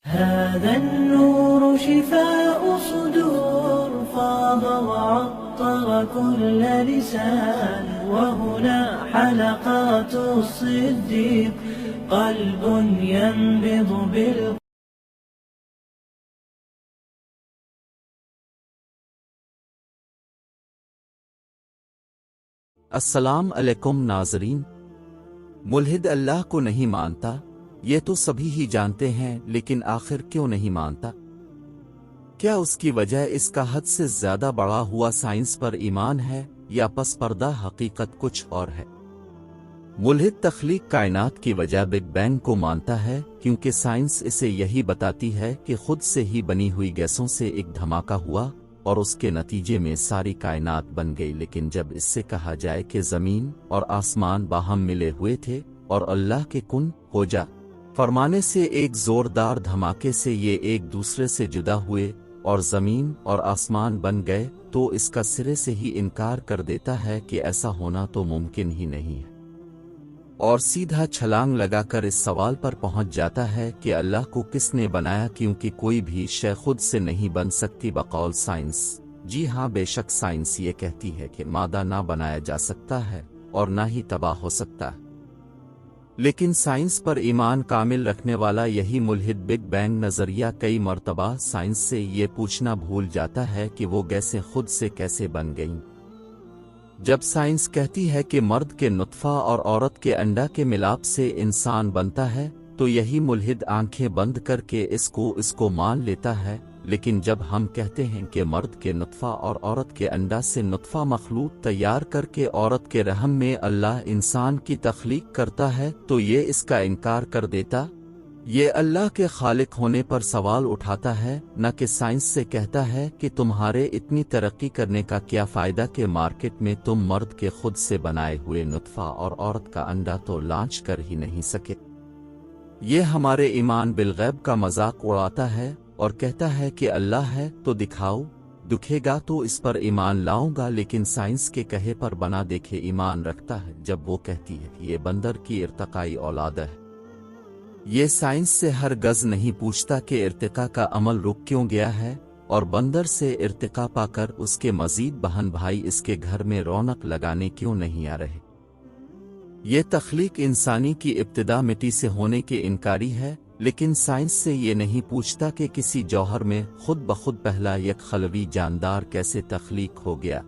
هذا النور شفاء صدور فاض وعطر كل لسان وهنا حلقات الصديق قلب ينبض السلام علیکم ناظرین۔ ملحد اللہ کو نہیں مانتا، یہ تو سبھی ہی جانتے ہیں، لیکن آخر کیوں نہیں مانتا؟ کیا اس کی وجہ اس کا حد سے زیادہ بڑا ہوا سائنس پر ایمان ہے، یا پس پردہ حقیقت کچھ اور ہے؟ ملحد تخلیق کائنات کی وجہ بگ بینگ کو مانتا ہے، کیونکہ سائنس اسے یہی بتاتی ہے کہ خود سے ہی بنی ہوئی گیسوں سے ایک دھماکہ ہوا اور اس کے نتیجے میں ساری کائنات بن گئی۔ لیکن جب اس سے کہا جائے کہ زمین اور آسمان باہم ملے ہوئے تھے اور اللہ کے کن ہو جا فرمانے سے ایک زوردار دھماکے سے یہ ایک دوسرے سے جدا ہوئے اور زمین اور آسمان بن گئے، تو اس کا سرے سے ہی انکار کر دیتا ہے کہ ایسا ہونا تو ممکن ہی نہیں ہے، اور سیدھا چھلانگ لگا کر اس سوال پر پہنچ جاتا ہے کہ اللہ کو کس نے بنایا، کیونکہ کوئی بھی شے خود سے نہیں بن سکتی بقول سائنس۔ جی ہاں، بے شک سائنس یہ کہتی ہے کہ مادہ نہ بنایا جا سکتا ہے اور نہ ہی تباہ ہو سکتا ہے، لیکن سائنس پر ایمان کامل رکھنے والا یہی ملحد بگ بینگ نظریہ کئی مرتبہ سائنس سے یہ پوچھنا بھول جاتا ہے کہ وہ گیسیں خود سے کیسے بن گئیں۔ جب سائنس کہتی ہے کہ مرد کے نطفہ اور عورت کے انڈا کے ملاپ سے انسان بنتا ہے، تو یہی ملحد آنکھیں بند کر کے اس کو مان لیتا ہے، لیکن جب ہم کہتے ہیں کہ مرد کے نطفہ اور عورت کے انڈا سے نطفہ مخلوط تیار کر کے عورت کے رحم میں اللہ انسان کی تخلیق کرتا ہے، تو یہ اس کا انکار کر دیتا، یہ اللہ کے خالق ہونے پر سوال اٹھاتا ہے، نہ کہ سائنس سے کہتا ہے کہ تمہارے اتنی ترقی کرنے کا کیا فائدہ کہ مارکیٹ میں تم مرد کے خود سے بنائے ہوئے نطفہ اور عورت کا انڈا تو لانچ کر ہی نہیں سکے۔ یہ ہمارے ایمان بالغیب کا مذاق اڑاتا ہے اور کہتا ہے کہ اللہ ہے تو دکھاؤ، دکھے گا تو اس پر ایمان لاؤں گا، لیکن سائنس کے کہے پر بنا دیکھے ایمان رکھتا ہے جب وہ کہتی ہے کہ یہ بندر کی ارتقائی اولاد ہے۔ یہ سائنس سے ہرگز نہیں پوچھتا کہ ارتقاء کا عمل رک کیوں گیا ہے، اور بندر سے ارتقاء پا کر اس کے مزید بہن بھائی اس کے گھر میں رونق لگانے کیوں نہیں آ رہے۔ یہ تخلیق انسانی کی ابتدا مٹی سے ہونے کے انکاری ہے، لیکن سائنس سے یہ نہیں پوچھتا کہ کسی جوہر میں خود بخود پہلا یک خلوی جاندار کیسے تخلیق ہو گیا۔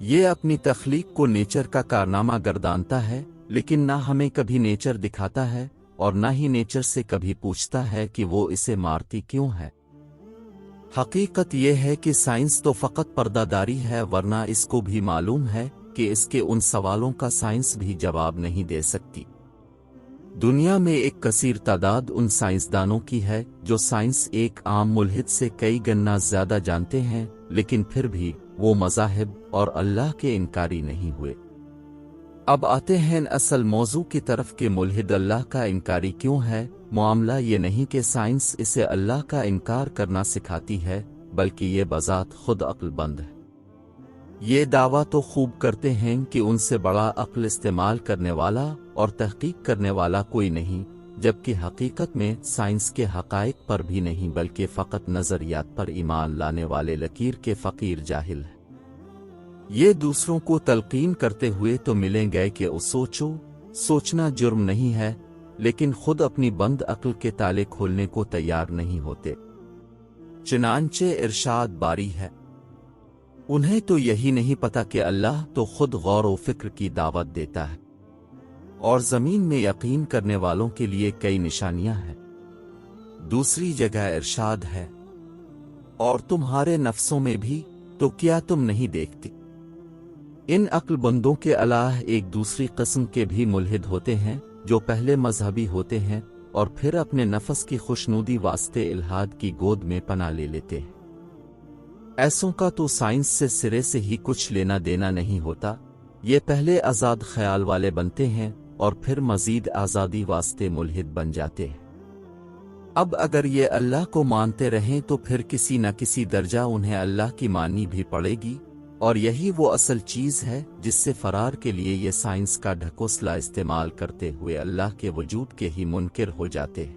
یہ اپنی تخلیق کو نیچر کا کارنامہ گردانتا ہے، لیکن نہ ہمیں کبھی نیچر دکھاتا ہے اور نہ ہی نیچر سے کبھی پوچھتا ہے کہ وہ اسے مارتی کیوں ہے۔ حقیقت یہ ہے کہ سائنس تو فقط پردہ داری ہے، ورنہ اس کو بھی معلوم ہے کہ اس کے ان سوالوں کا سائنس بھی جواب نہیں دے سکتی۔ دنیا میں ایک کثیر تعداد ان سائنسدانوں کی ہے جو سائنس ایک عام ملحد سے کئی گنا زیادہ جانتے ہیں، لیکن پھر بھی وہ مذاہب اور اللہ کے انکاری نہیں ہوئے۔ اب آتے ہیں اصل موضوع کی طرف کہ ملحد اللہ کا انکاری کیوں ہے۔ معاملہ یہ نہیں کہ سائنس اسے اللہ کا انکار کرنا سکھاتی ہے، بلکہ یہ بذات خود عقل بند ہے۔ یہ دعویٰ تو خوب کرتے ہیں کہ ان سے بڑا عقل استعمال کرنے والا اور تحقیق کرنے والا کوئی نہیں، جبکہ حقیقت میں سائنس کے حقائق پر بھی نہیں بلکہ فقط نظریات پر ایمان لانے والے لکیر کے فقیر جاہل ہیں۔ یہ دوسروں کو تلقین کرتے ہوئے تو ملیں گے کہ سوچو، سوچنا جرم نہیں ہے، لیکن خود اپنی بند عقل کے تالے کھولنے کو تیار نہیں ہوتے۔ چنانچہ ارشاد باری ہے، انہیں تو یہی نہیں پتا کہ اللہ تو خود غور و فکر کی دعوت دیتا ہے، اور زمین میں یقین کرنے والوں کے لیے کئی نشانیاں ہیں۔ دوسری جگہ ارشاد ہے، اور تمہارے نفسوں میں بھی، تو کیا تم نہیں دیکھتی؟ ان عقل بندوں کے علاوہ ایک دوسری قسم کے بھی ملحد ہوتے ہیں، جو پہلے مذہبی ہوتے ہیں اور پھر اپنے نفس کی خوشنودی واسطے الحاد کی گود میں پناہ لے لیتے ہیں۔ ایسوں کا تو سائنس سے سرے سے ہی کچھ لینا دینا نہیں ہوتا، یہ پہلے آزاد خیال والے بنتے ہیں اور پھر مزید آزادی واسطے ملحد بن جاتے ہیں۔ اب اگر یہ اللہ کو مانتے رہیں تو پھر کسی نہ کسی درجہ انہیں اللہ کی مانی بھی پڑے گی، اور یہی وہ اصل چیز ہے جس سے فرار کے لیے یہ سائنس کا ڈھکوسلا استعمال کرتے ہوئے اللہ کے وجود کے ہی منکر ہو جاتے ہیں۔